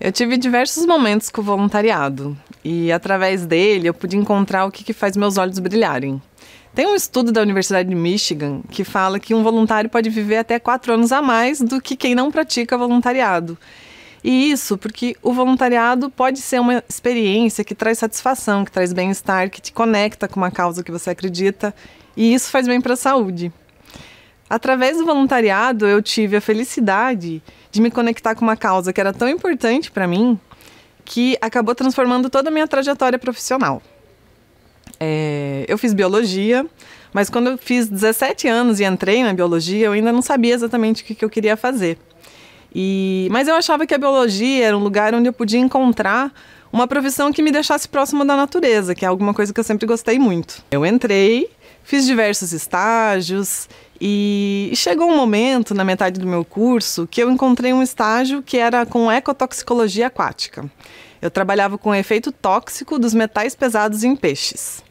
Eu tive diversos momentos com o voluntariado e, através dele, eu pude encontrar o que faz meus olhos brilharem. Tem um estudo da Universidade de Michigan que fala que um voluntário pode viver até 4 anos a mais do que quem não pratica voluntariado. E isso porque o voluntariado pode ser uma experiência que traz satisfação, que traz bem-estar, que te conecta com uma causa que você acredita, e isso faz bem para a saúde. Através do voluntariado, eu tive a felicidade de me conectar com uma causa que era tão importante para mim, que acabou transformando toda a minha trajetória profissional. Eu fiz biologia, mas quando eu fiz 17 anos e entrei na biologia, eu ainda não sabia exatamente o que eu queria fazer. Mas eu achava que a biologia era um lugar onde eu podia encontrar uma profissão que me deixasse próximo da natureza, que é alguma coisa que eu sempre gostei muito. Eu entrei, fiz diversos estágios e chegou um momento, na metade do meu curso, que eu encontrei um estágio que era com ecotoxicologia aquática. Eu trabalhava com o efeito tóxico dos metais pesados em peixes,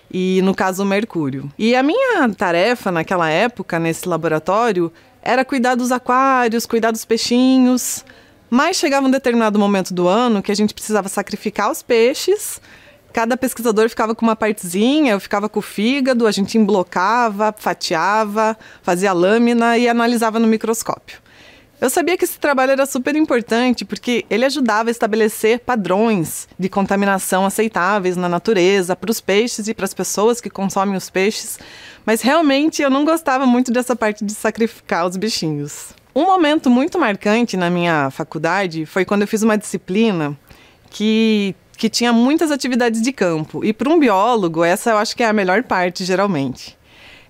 e no caso o mercúrio. E a minha tarefa naquela época, nesse laboratório, era cuidar dos aquários, cuidar dos peixinhos, mas chegava um determinado momento do ano que a gente precisava sacrificar os peixes. Cada pesquisador ficava com uma partezinha, eu ficava com o fígado, a gente emblocava, fatiava, fazia lâmina e analisava no microscópio. Eu sabia que esse trabalho era super importante porque ele ajudava a estabelecer padrões de contaminação aceitáveis na natureza, para os peixes e para as pessoas que consomem os peixes, mas realmente eu não gostava muito dessa parte de sacrificar os bichinhos. Um momento muito marcante na minha faculdade foi quando eu fiz uma disciplina que tinha muitas atividades de campo. E para um biólogo, essa eu acho que é a melhor parte, geralmente.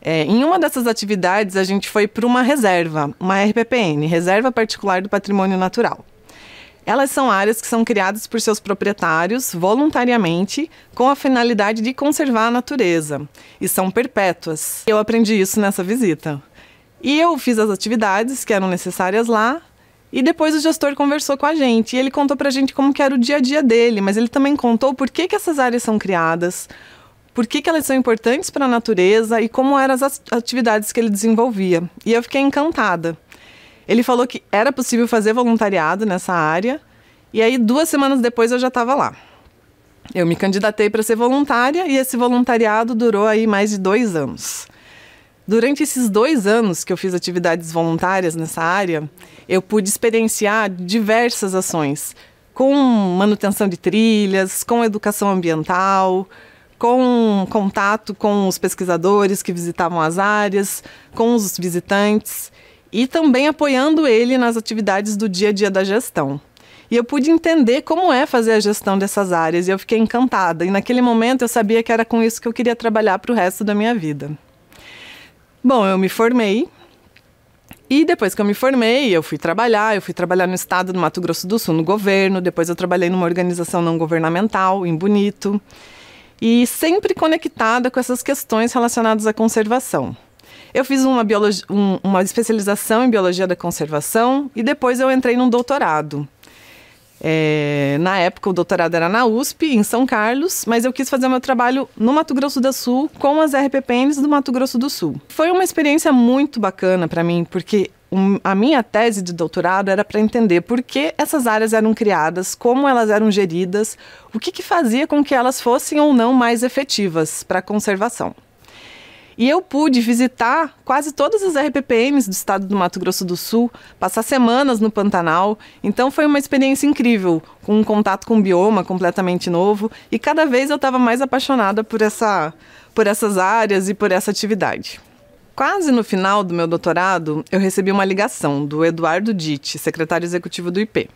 Em uma dessas atividades, a gente foi para uma reserva, uma RPPN, Reserva Particular do Patrimônio Natural. Elas são áreas que são criadas por seus proprietários, voluntariamente, com a finalidade de conservar a natureza. E são perpétuas. Eu aprendi isso nessa visita. E eu fiz as atividades que eram necessárias lá, e depois o gestor conversou com a gente, e ele contou pra gente como que era o dia a dia dele, mas ele também contou por que essas áreas são criadas, por que elas são importantes para a natureza e como eram as atividades que ele desenvolvia. E eu fiquei encantada. Ele falou que era possível fazer voluntariado nessa área, e aí 2 semanas depois eu já estava lá. Eu me candidatei para ser voluntária, e esse voluntariado durou aí mais de 2 anos. Durante esses 2 anos que eu fiz atividades voluntárias nessa área, eu pude experienciar diversas ações, com manutenção de trilhas, com educação ambiental, com contato com os pesquisadores que visitavam as áreas, com os visitantes e também apoiando ele nas atividades do dia a dia da gestão. E eu pude entender como é fazer a gestão dessas áreas e eu fiquei encantada. E naquele momento eu sabia que era com isso que eu queria trabalhar para o resto da minha vida. Bom, eu me formei e depois que eu me formei, eu fui trabalhar no estado do Mato Grosso do Sul, no governo, depois eu trabalhei numa organização não governamental, em Bonito, e sempre conectada com essas questões relacionadas à conservação. Eu fiz uma especialização em Biologia da Conservação e depois eu entrei num doutorado. Na época o doutorado era na USP, em São Carlos, mas eu quis fazer o meu trabalho no Mato Grosso do Sul com as RPPNs do Mato Grosso do Sul. Foi uma experiência muito bacana para mim, porque a minha tese de doutorado era para entender por que essas áreas eram criadas, como elas eram geridas, o que fazia com que elas fossem ou não mais efetivas para a conservação. E eu pude visitar quase todas as RPPNs do estado do Mato Grosso do Sul, passar semanas no Pantanal. Então foi uma experiência incrível, com um contato com um bioma completamente novo. E cada vez eu estava mais apaixonada por essas áreas e por essa atividade. Quase no final do meu doutorado, eu recebi uma ligação do Eduardo Ditti, secretário executivo do IP.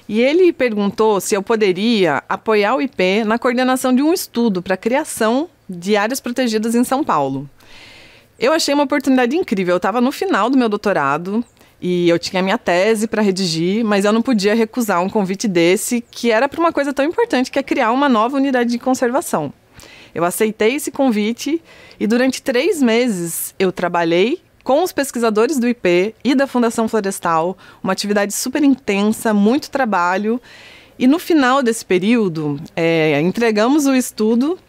E ele perguntou se eu poderia apoiar o IP na coordenação de um estudo para a criação de áreas protegidas em São Paulo. Eu achei uma oportunidade incrível. Eu estava no final do meu doutorado e eu tinha minha tese para redigir, mas eu não podia recusar um convite desse, que era para uma coisa tão importante, que é criar uma nova unidade de conservação. Eu aceitei esse convite e durante 3 meses eu trabalhei com os pesquisadores do IP e da Fundação Florestal, uma atividade super intensa, muito trabalho. E no final desse período, entregamos o estudo.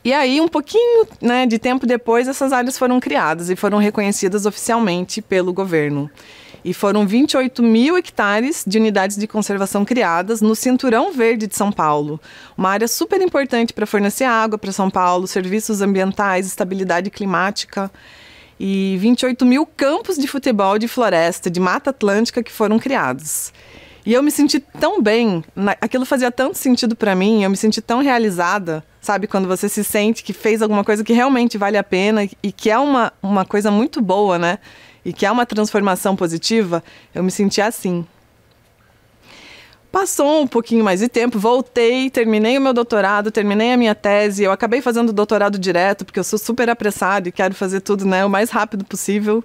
E aí, um pouquinho de tempo depois, essas áreas foram criadas e foram reconhecidas oficialmente pelo governo. E foram 28 mil hectares de unidades de conservação criadas no Cinturão Verde de São Paulo. Uma área super importante para fornecer água para São Paulo, serviços ambientais, estabilidade climática. E 28 mil campos de futebol de floresta, de Mata Atlântica que foram criados. E eu me senti tão bem, aquilo fazia tanto sentido para mim, eu me senti tão realizada, sabe? Quando você se sente que fez alguma coisa que realmente vale a pena e que é uma coisa muito boa, né? E que é uma transformação positiva, eu me senti assim. Passou um pouquinho mais de tempo, voltei, terminei o meu doutorado, terminei a minha tese, eu acabei fazendo o doutorado direto, porque eu sou super apressada e quero fazer tudo, né, o mais rápido possível.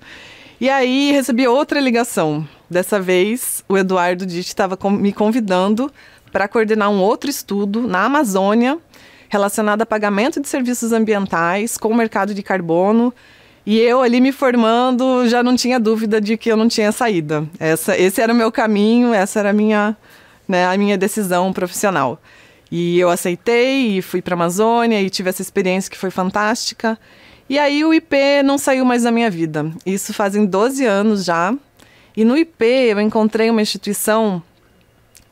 E aí recebi outra ligação. Dessa vez, o Eduardo Ditt estava me convidando para coordenar um outro estudo na Amazônia, relacionado a pagamento de serviços ambientais com o mercado de carbono. E eu ali me formando, já não tinha dúvida de que eu não tinha saída. Esse era o meu caminho, essa era a minha decisão profissional. E eu aceitei e fui para a Amazônia e tive essa experiência que foi fantástica. E aí o IP não saiu mais da minha vida. Isso fazem 12 anos já. E no IP eu encontrei uma instituição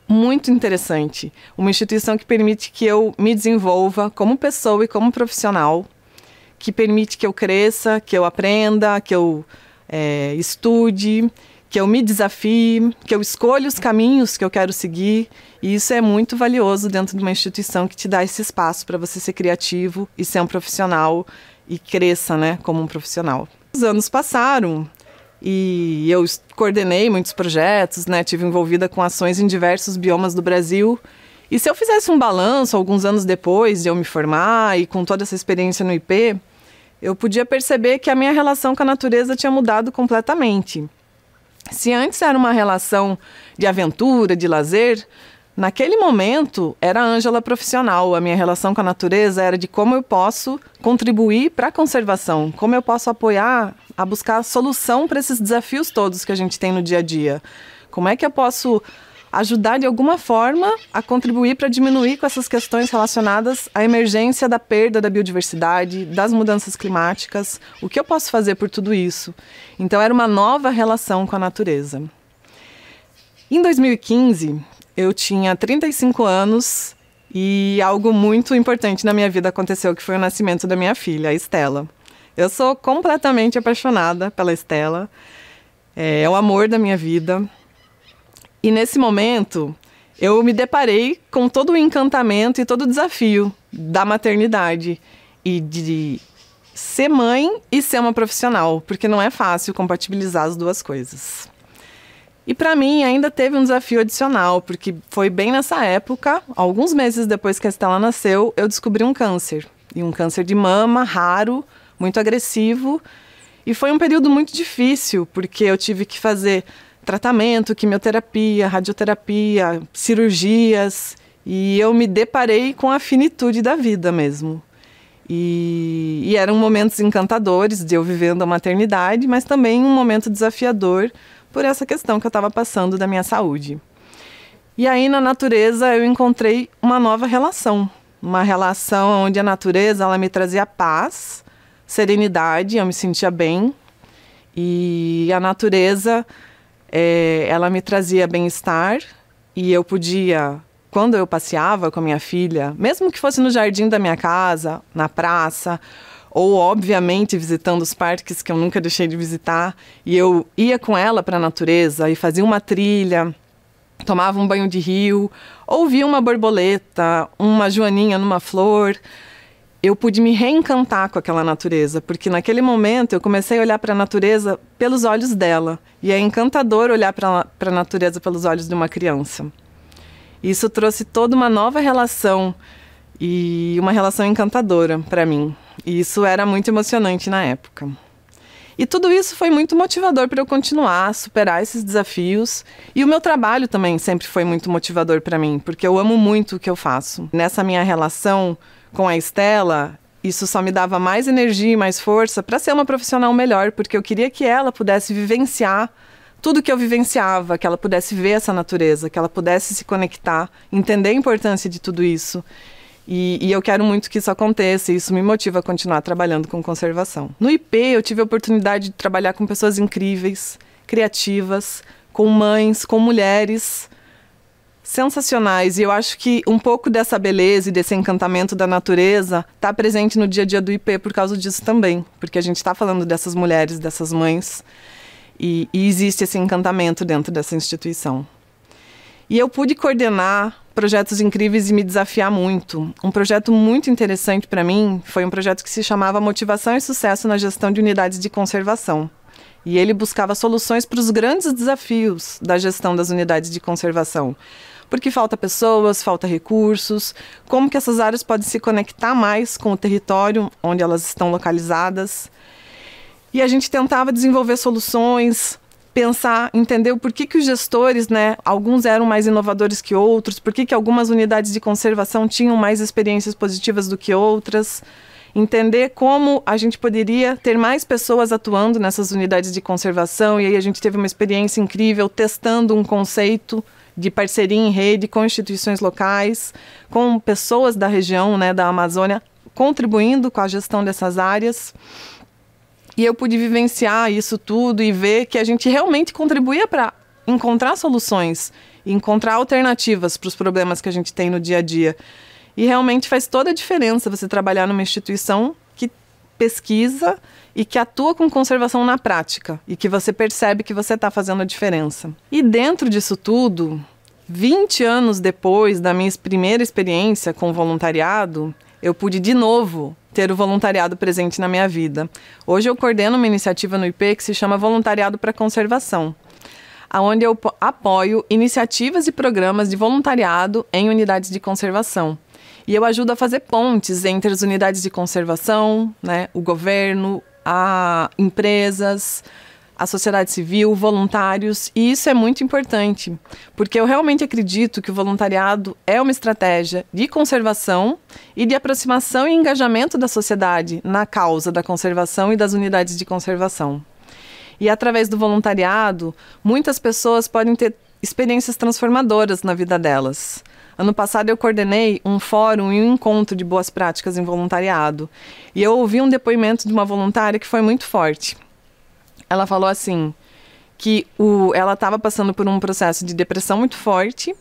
muito interessante. Uma instituição que permite que eu me desenvolva como pessoa e como profissional, que permite que eu cresça, que eu aprenda, que eu estude, que eu me desafie, que eu escolha os caminhos que eu quero seguir. E isso é muito valioso dentro de uma instituição que te dá esse espaço para você ser criativo e ser um profissional e cresça, né, como um profissional. Os anos passaram e eu coordenei muitos projetos, né, tive envolvida com ações em diversos biomas do Brasil. E se eu fizesse um balanço alguns anos depois de eu me formar e com toda essa experiência no IP, eu podia perceber que a minha relação com a natureza tinha mudado completamente. Se antes era uma relação de aventura, de lazer, naquele momento era a Ângela profissional. A minha relação com a natureza era de como eu posso contribuir para a conservação, como eu posso apoiar a buscar solução para esses desafios todos que a gente tem no dia a dia. Como é que eu posso ajudar de alguma forma a contribuir para diminuir com essas questões relacionadas à emergência da perda da biodiversidade, das mudanças climáticas, o que eu posso fazer por tudo isso? Então era uma nova relação com a natureza. Em 2015, eu tinha 35 anos e algo muito importante na minha vida aconteceu, que foi o nascimento da minha filha, a Estela. Eu sou completamente apaixonada pela Estela, é o amor da minha vida. E nesse momento, eu me deparei com todo o encantamento e todo o desafio da maternidade e de ser mãe e ser uma profissional, porque não é fácil compatibilizar as duas coisas. E para mim ainda teve um desafio adicional, porque foi bem nessa época, alguns meses depois que a Estela nasceu, eu descobri um câncer. E um câncer de mama, raro, muito agressivo. E foi um período muito difícil, porque eu tive que fazer tratamento, quimioterapia, radioterapia, cirurgias, e eu me deparei com a finitude da vida mesmo. E eram momentos encantadores de eu vivendo a maternidade, mas também um momento desafiador por essa questão que eu estava passando da minha saúde. E aí na natureza eu encontrei uma nova relação, uma relação onde a natureza ela me trazia paz, serenidade, eu me sentia bem, e a natureza ela me trazia bem-estar e eu podia, quando eu passeava com a minha filha, mesmo que fosse no jardim da minha casa, na praça, ou obviamente visitando os parques que eu nunca deixei de visitar, e eu ia com ela para a natureza e fazia uma trilha, tomava um banho de rio, ouvia uma borboleta, uma joaninha numa flor, eu pude me reencantar com aquela natureza, porque naquele momento eu comecei a olhar para a natureza pelos olhos dela. E é encantador olhar para a natureza pelos olhos de uma criança. Isso trouxe toda uma nova relação e uma relação encantadora para mim. E isso era muito emocionante na época. E tudo isso foi muito motivador para eu continuar, superar esses desafios. E o meu trabalho também sempre foi muito motivador para mim, porque eu amo muito o que eu faço. Nessa minha relação com a Estela, isso só me dava mais energia e mais força para ser uma profissional melhor, porque eu queria que ela pudesse vivenciar tudo que eu vivenciava, que ela pudesse ver essa natureza, que ela pudesse se conectar, entender a importância de tudo isso. E eu quero muito que isso aconteça, e isso me motiva a continuar trabalhando com conservação. No IP, eu tive a oportunidade de trabalhar com pessoas incríveis, criativas, com mães, com mulheres sensacionais. E eu acho que um pouco dessa beleza e desse encantamento da natureza está presente no dia a dia do IP por causa disso também. Porque a gente está falando dessas mulheres, dessas mães, e existe esse encantamento dentro dessa instituição. E eu pude coordenar projetos incríveis e me desafiar muito. Um projeto muito interessante para mim foi um projeto que se chamava Motivação e Sucesso na Gestão de Unidades de Conservação. E ele buscava soluções para os grandes desafios da gestão das unidades de conservação. Porque falta pessoas, falta recursos, como que essas áreas podem se conectar mais com o território onde elas estão localizadas. E a gente tentava desenvolver soluções, pensar, entender o porquê que os gestores, alguns eram mais inovadores que outros, porquê que algumas unidades de conservação tinham mais experiências positivas do que outras, entender como a gente poderia ter mais pessoas atuando nessas unidades de conservação, e aí a gente teve uma experiência incrível testando um conceito de parceria em rede com instituições locais, com pessoas da região, da Amazônia, contribuindo com a gestão dessas áreas. E eu pude vivenciar isso tudo e ver que a gente realmente contribuía para encontrar soluções, encontrar alternativas para os problemas que a gente tem no dia a dia. E realmente faz toda a diferença você trabalhar numa instituição que pesquisa e que atua com conservação na prática e que você percebe que você está fazendo a diferença. E dentro disso tudo, 20 anos depois da minha primeira experiência com voluntariado, eu pude de novo ter o voluntariado presente na minha vida. Hoje eu coordeno uma iniciativa no IP que se chama Voluntariado para Conservação, onde eu apoio iniciativas e programas de voluntariado em unidades de conservação. E eu ajudo a fazer pontes entre as unidades de conservação, o governo, empresas, a sociedade civil, voluntários, e isso é muito importante, porque eu realmente acredito que o voluntariado é uma estratégia de conservação e de aproximação e engajamento da sociedade na causa da conservação e das unidades de conservação. E através do voluntariado, muitas pessoas podem ter experiências transformadoras na vida delas. Ano passado eu coordenei um fórum e um encontro de boas práticas em voluntariado, e eu ouvi um depoimento de uma voluntária que foi muito forte. Ela falou assim, que ela estava passando por um processo de depressão muito forte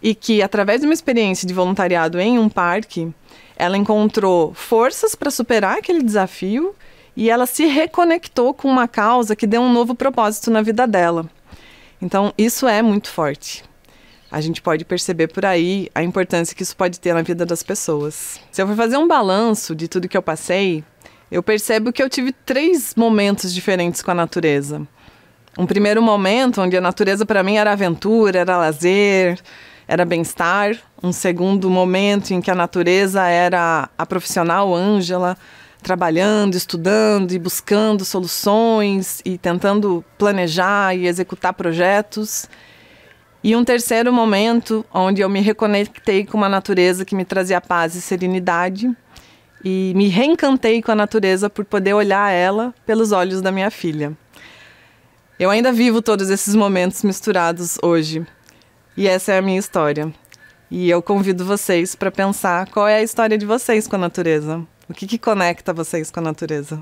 e que, através de uma experiência de voluntariado em um parque, ela encontrou forças para superar aquele desafio e ela se reconectou com uma causa que deu um novo propósito na vida dela. Então, isso é muito forte. A gente pode perceber por aí a importância que isso pode ter na vida das pessoas. Se eu for fazer um balanço de tudo que eu passei, eu percebo que eu tive 3 momentos diferentes com a natureza. Um primeiro momento onde a natureza para mim era aventura, era lazer, era bem-estar. Um segundo momento em que a natureza era a profissional Ângela, trabalhando, estudando e buscando soluções e tentando planejar e executar projetos. E um terceiro momento onde eu me reconectei com uma natureza que me trazia paz e serenidade, e me reencantei com a natureza por poder olhar ela pelos olhos da minha filha. Eu ainda vivo todos esses momentos misturados hoje. E essa é a minha história. E eu convido vocês para pensar qual é a história de vocês com a natureza. O que conecta vocês com a natureza?